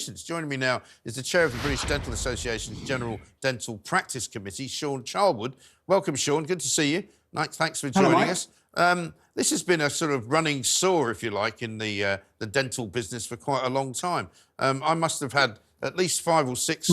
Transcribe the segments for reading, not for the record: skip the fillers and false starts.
Joining me now is the chair of the British Dental Association's General Dental Practice Committee, Shawn Charlwood. Welcome, Shawn. Good to see you. Thanks for joining us. This has been a sort of running sore, if you like, in the dental business for quite a long time. I must have had at least 5 or 6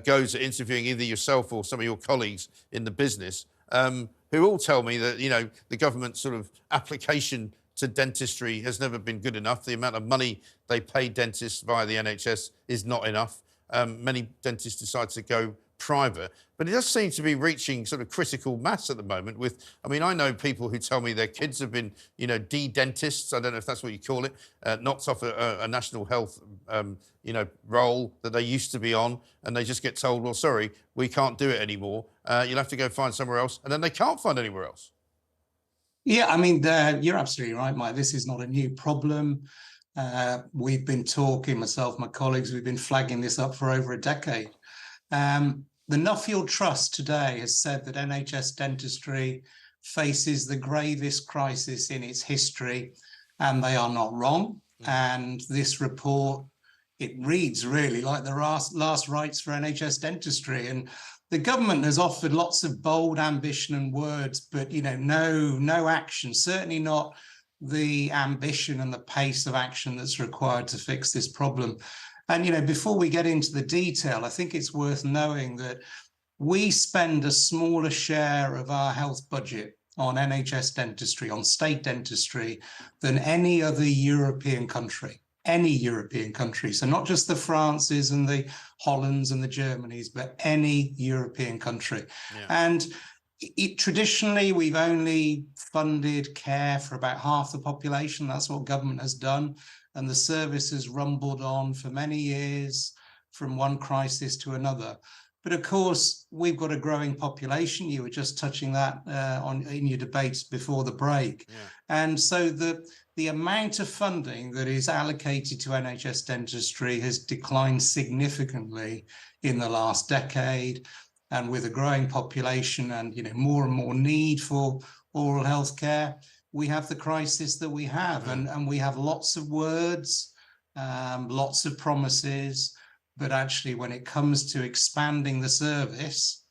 goes at interviewing either yourself or some of your colleagues in the business, who all tell me that, you know, the government sort of application to dentistry has never been good enough. The amount of money they pay dentists via the NHS is not enough. Many dentists decide to go private, but it does seem to be reaching sort of critical mass at the moment with, I mean, I know people who tell me their kids have been, you know, de-dentists, I don't know if that's what you call it, knocked off a national health, you know, role that they used to be on, and they just get told, well, sorry, we can't do it anymore. You'll have to go find somewhere else, and then they can't find anywhere else. Yeah, I mean, you're absolutely right, Mike. This is not a new problem. We've been talking, myself, my colleagues, we've been flagging this up for over a decade. The Nuffield Trust today has said that NHS dentistry faces the gravest crisis in its history, and they are not wrong. And this report, it reads really like the last rites for NHS dentistry. And the government has offered lots of bold ambition and words, but, you know, no action, certainly not the ambition and the pace of action that's required to fix this problem. And, you know, before we get into the detail, I think it's worth knowing that we spend a smaller share of our health budget on NHS dentistry, on state dentistry, than any other European country. Any European country, so not just the Frances and the Hollands and the Germanys, but any European country. Yeah. And traditionally, we've only funded care for about half the population. That's what government has done. And the service has rumbled on for many years from one crisis to another. But of course, we've got a growing population. You were just touching that in your debates before the break. Yeah. And so the amount of funding that is allocated to NHS dentistry has declined significantly in the last decade. And with a growing population and, you know, more and more need for oral health care, we have the crisis that we have. And we have lots of words, lots of promises, but actually when it comes to expanding the service,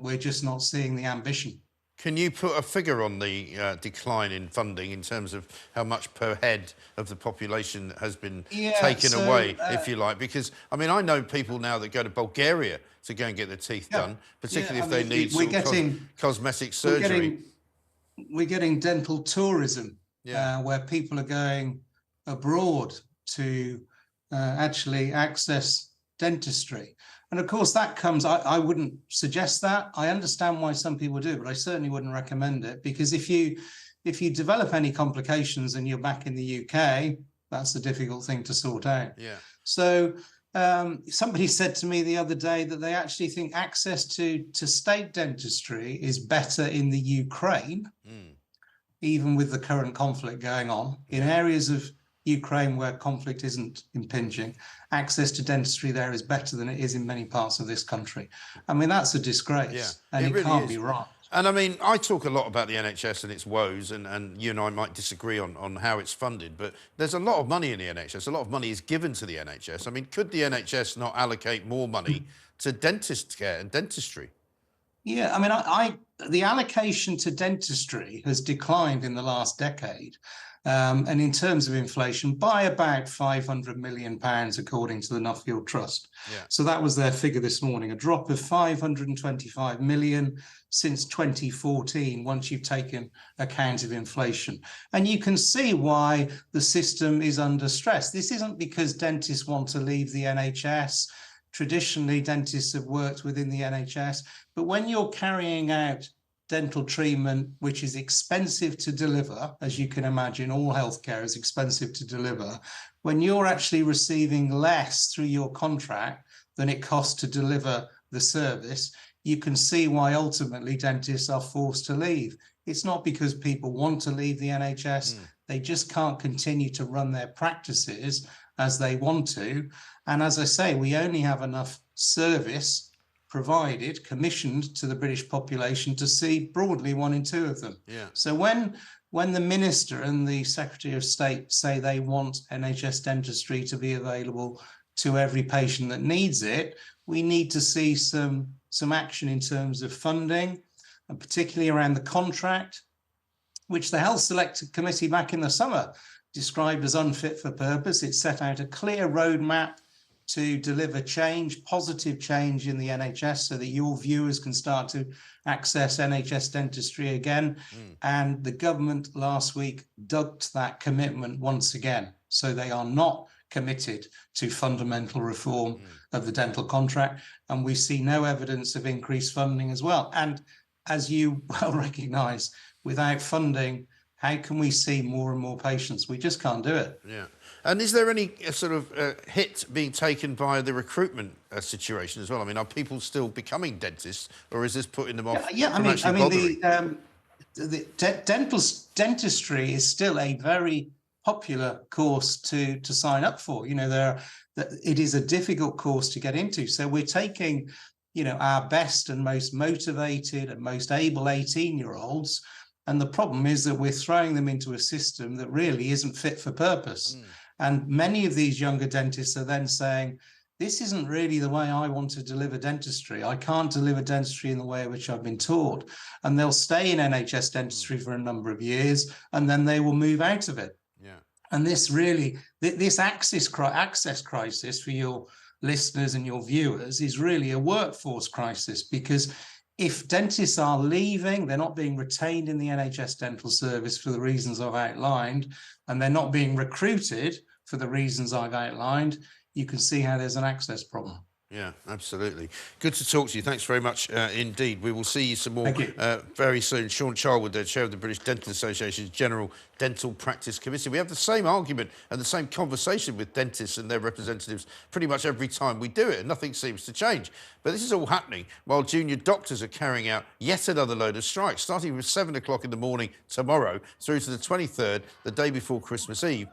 we're just not seeing the ambition. Can you put a figure on the decline in funding in terms of how much per head of the population has been taken away, if you like? Because, I mean, I know people now that go to Bulgaria to go and get their teeth done, particularly if they need cosmetic surgery. We're getting dental tourism, where people are going abroad to actually access dentistry. And of course that comes, I wouldn't suggest that. I understand why some people do, but I certainly wouldn't recommend it, because if you develop any complications and you're back in the UK, that's a difficult thing to sort out. Yeah. So somebody said to me the other day that they actually think access to state dentistry is better in the Ukraine, even with the current conflict going on. In areas of Ukraine where conflict isn't impinging, access to dentistry there is better than it is in many parts of this country. I mean, that's a disgrace, and it really can't be right. And I mean, I talk a lot about the NHS and its woes, and you and I might disagree on how it's funded, but there's a lot of money in the NHS. A lot of money is given to the NHS. I mean, could the NHS not allocate more money to dentist care and dentistry? Yeah, I mean, the allocation to dentistry has declined in the last decade. And in terms of inflation, by about £500 million, according to the Nuffield Trust. Yeah. So that was their figure this morning, a drop of 525 million since 2014, once you've taken account of inflation. And you can see why the system is under stress. This isn't because dentists want to leave the NHS. Traditionally, dentists have worked within the NHS, but when you're carrying out dental treatment, which is expensive to deliver, as you can imagine, all healthcare is expensive to deliver. When you're actually receiving less through your contract than it costs to deliver the service, you can see why ultimately dentists are forced to leave. It's not because people want to leave the NHS, they just can't continue to run their practices as they want to. And as I say, we only have enough service provided, commissioned to the British population to see broadly 1 in 2 of them. Yeah. So when the Minister and the Secretary of State say they want NHS dentistry to be available to every patient that needs it. We need to see some action in terms of funding, and particularly around the contract, which the Health Select Committee back in the summer described as unfit for purpose. It set out a clear roadmap to deliver change, positive change in the NHS, so that your viewers can start to access NHS dentistry again. And the government last week ducked that commitment once again. So they are not committed to fundamental reform of the dental contract. And we see no evidence of increased funding as well. And as you well recognise, without funding, how can we see more and more patients? We just can't do it. Yeah. And is there any sort of hit being taken by the recruitment situation as well? I mean, are people still becoming dentists, or is this putting them off? Yeah, dentistry is still a very popular course to sign up for. You know, it is a difficult course to get into. So we're taking, you know, our best and most motivated and most able 18-year-olds. And the problem is that we're throwing them into a system that really isn't fit for purpose. And many of these younger dentists are then saying, this isn't really the way I want to deliver dentistry. I can't deliver dentistry in the way in which I've been taught. And they'll stay in NHS dentistry for a number of years, and then they will move out of it. Yeah. And this really, this access crisis for your listeners and your viewers is really a workforce crisis, because if dentists are leaving, they're not being retained in the NHS dental service for the reasons I've outlined, and they're not being recruited for the reasons I've outlined, you can see how there's an access problem. Yeah, absolutely. Good to talk to you. Thanks very much indeed. We will see you some more very soon. Shawn Charlwood, the chair of the British Dental Association's General Dental Practice Committee. We have the same argument and the same conversation with dentists and their representatives pretty much every time we do it, and nothing seems to change. But this is all happening while junior doctors are carrying out yet another load of strikes, starting from 7 o'clock in the morning tomorrow through to the 23rd, the day before Christmas Eve.